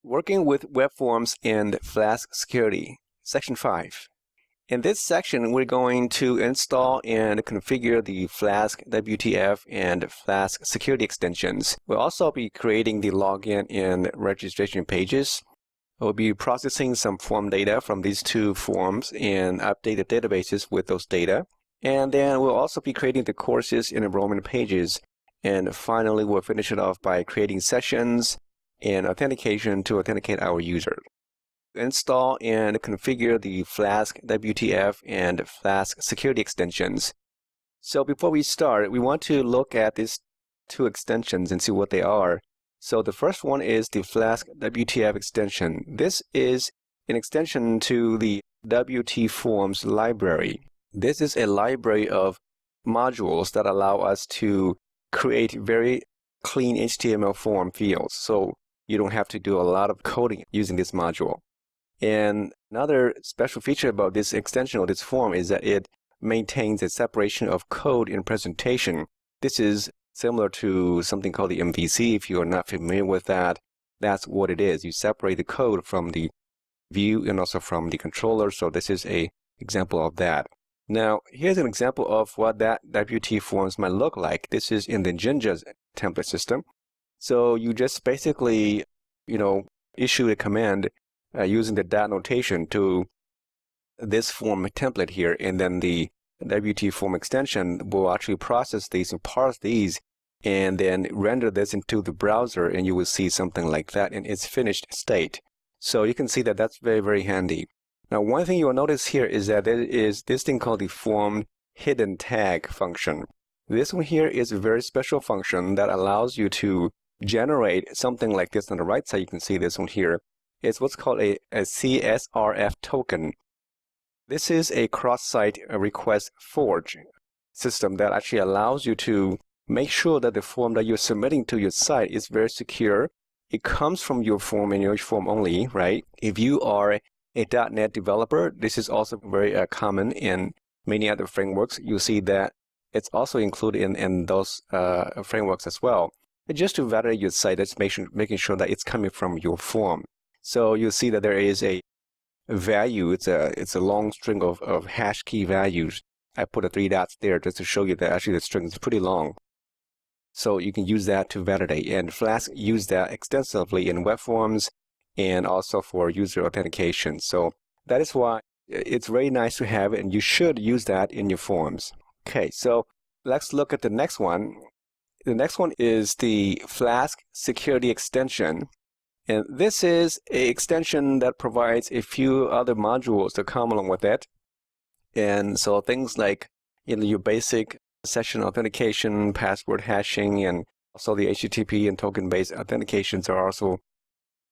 Working with web forms and Flask security, Section 5. In this section, we're going to install and configure the Flask Wtf and Flask security extensions. We'll also be creating the login and registration pages. We'll be processing some form data from these two forms and update the databases with those data. And then we'll also be creating the courses and enrollment pages. And finally, we'll finish it off by creating sessions and authentication to authenticate our user. Install and configure the Flask Wtf and Flask security extensions. So before we start, we want to look at these two extensions and see what they are. So the first one is the Flask Wtf extension. This is an extension to the Deputee Forms library. This is a library of modules that allow us to create very clean HTML form fields. So you don't have to do a lot of coding using this module. And another special feature about this extension or this form is that it maintains a separation of code and presentation. This is similar to something called the MVC. If you are not familiar with that, that's what it is. You separate the code from the view and also from the controller. So this is an example of that. Now, here's an example of what that Deputee Forms might look like. This is in the Jinja's template system. So you just basically, issue a command using the dot notation to this form template here, and then the Deputee Form extension will actually process these and parse these, and then render this into the browser, and you will see something like that in its finished state. So you can see that that's very, very handy. Now, one thing you will notice here is that there is this thing called the form hidden tag function. This one here is a very special function that allows you to generate something like this. On the right side, you can see this one here. It's what's called a CSRF token. This is a cross-site request forge system that actually allows you to make sure that the form that you're submitting to your site is very secure. It comes from your form and your form only, right? If you are a .NET developer, this is also very common in many other frameworks. You'll see that it's also included in those frameworks as well. But just to validate your site, that's making sure that it's coming from your form. So you'll see that there is a value. It's a long string of hash key values. I put the 3 dots there just to show you that actually the string is pretty long. So you can use that to validate. And Flask use that extensively in web forms and also for user authentication. So that is why it's very nice to have it, and you should use that in your forms. Okay, so let's look at the next one. The next one is the Flask security extension. And this is an extension that provides a few other modules that come along with it. And so things like your basic session authentication, password hashing, and also the HTTP and token-based authentications are also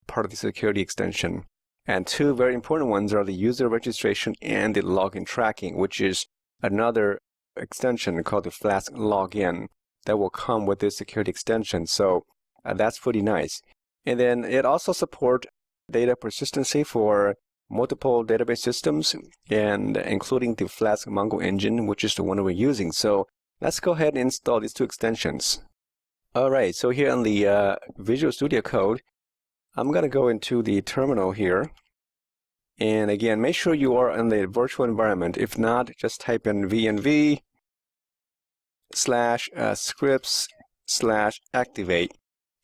part of the security extension. And two very important ones are the user registration and the login tracking, which is another extension called the Flask login that will come with this security extension. So that's pretty nice. And then it also supports data persistency for multiple database systems, and including the Flask Mongo engine, which is the one we're using. So let's go ahead and install these two extensions. All right, so here on the Visual Studio Code, I'm going to go into the terminal here. And again, make sure you are in the virtual environment. If not, just type in vnv/scripts/activate.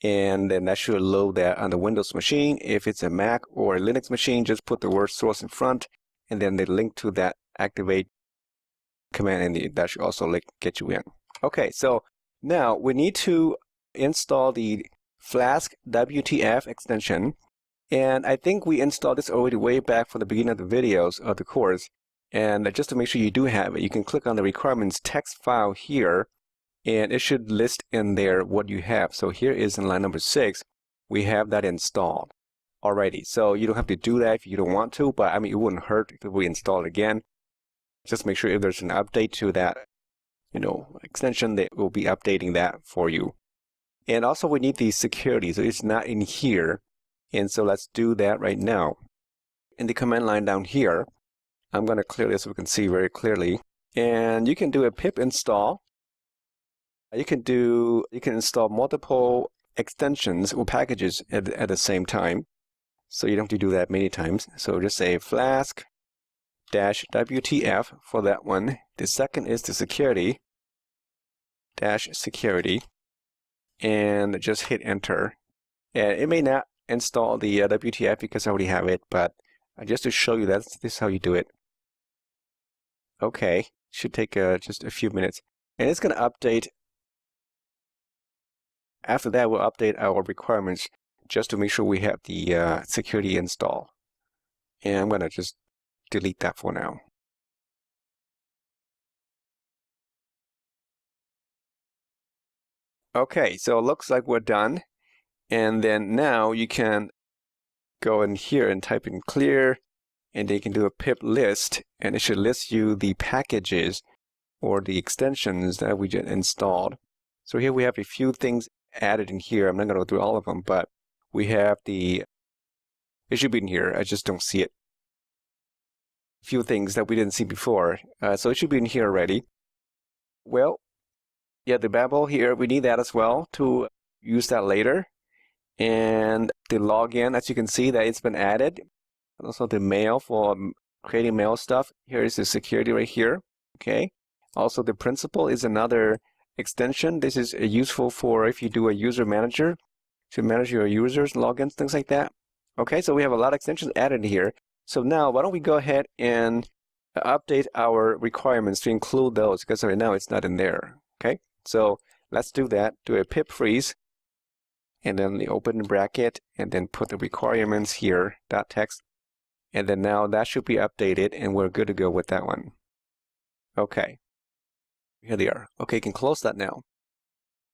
And then that should load that on the Windows machine. If it's a Mac or a Linux machine, just put the word source in front, and then the link to that activate command, and that should also get you in. Okay, so now we need to install the Flask Wtf extension. And I think we installed this already way back from the beginning of the videos of the course. And just to make sure you do have it, you can click on the requirements text file here, and it should list in there what you have. So here is in line number 6, we have that installed already. So you don't have to do that if you don't want to, but I mean, it wouldn't hurt if we install it again. Just make sure if there's an update to that, extension, that will be updating that for you. And also we need the security, so it's not in here. And so let's do that right now. In the command line down here, I'm going to clear this so we can see very clearly. And you can do a pip install. You can install multiple extensions or packages at the same time. So you don't have to do that many times. So just say Flask-Wtf for that one. The second is the security, and just hit enter. And it may not install the WTF because I already have it, but just to show you that this is how you do it. Okay, should take just a few minutes, and it's going to update. After that, we'll update our requirements just to make sure we have the security install. And I'm going to just delete that for now. Okay, so it looks like we're done. And then now you can go in here and type in clear, and then you can do a pip list, and it should list you the packages or the extensions that we just installed. So here we have a few things added in here. I'm not going to go through all of them, but we have it should be in here. I just don't see it. A few things that we didn't see before. So it should be in here already. Well, yeah, the Babel here, we need that as well to use that later. And the login, as you can see, that it's been added. And also the mail for creating mail stuff. Here is the security right here. Okay. Also, the principal is another extension. This is useful for if you do a user manager to manage your users, logins, things like that. Okay, so we have a lot of extensions added here. So now, why don't we go ahead and update our requirements to include those, because right now it's not in there. Okay, so let's do that. Do a pip freeze, and then the open bracket, and then put the requirements here, .text, and then now that should be updated, and we're good to go with that one. Okay, here they are. Okay, you can close that now.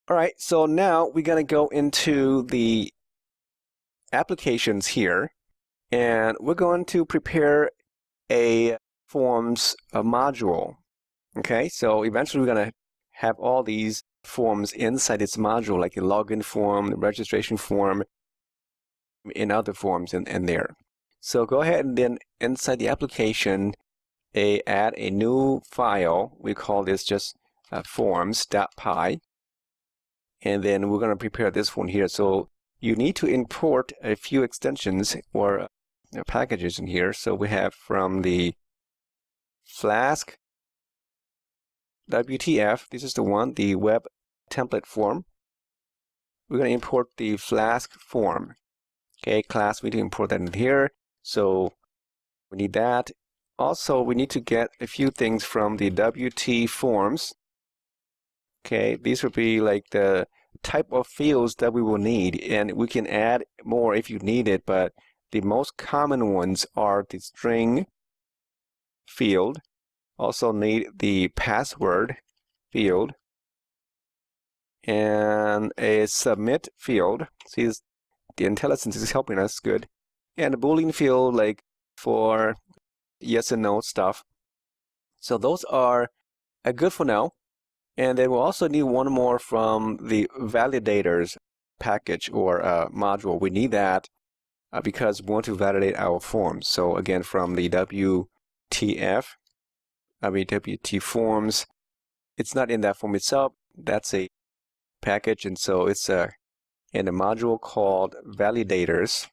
All right, so now we're going to go into the applications here, and we're going to prepare a forms module. Okay, so eventually we're going to have all these forms inside this module, like the login form, the registration form, and other forms in there. So go ahead and then inside the application, add a new file. We call this just forms.py. And then we're going to prepare this one here. So you need to import a few extensions or packages in here. So we have from the Flask Wtf, this is the one, the web template form. We're going to import the Flask form. Okay, class, we need to import that in here. So we need that. Also, we need to get a few things from the Deputee Forms. Okay, these would be like the type of fields that we will need, and we can add more if you need it, but the most common ones are the string field. Also need the password field and a submit field. See, the IntelliSense is helping us, good. And a Boolean field like for yes and no stuff. So those are good for now. And then we'll also need one more from the validators package or module. We need that because we want to validate our forms. So again, from the Deputee Forms, it's not in that form itself. That's a package, and so it's in a module called validators.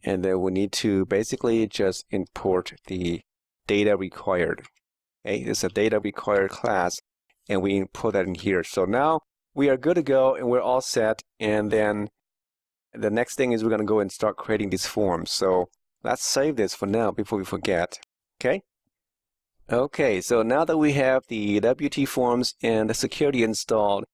And then we need to basically just import the data required. Okay, it's a data required class, and we put that in here. So now we are good to go, and we're all set. And then the next thing is we're going to go and start creating these forms. So let's save this for now before we forget. Okay. Okay, so now that we have the Deputee Forms and the security installed,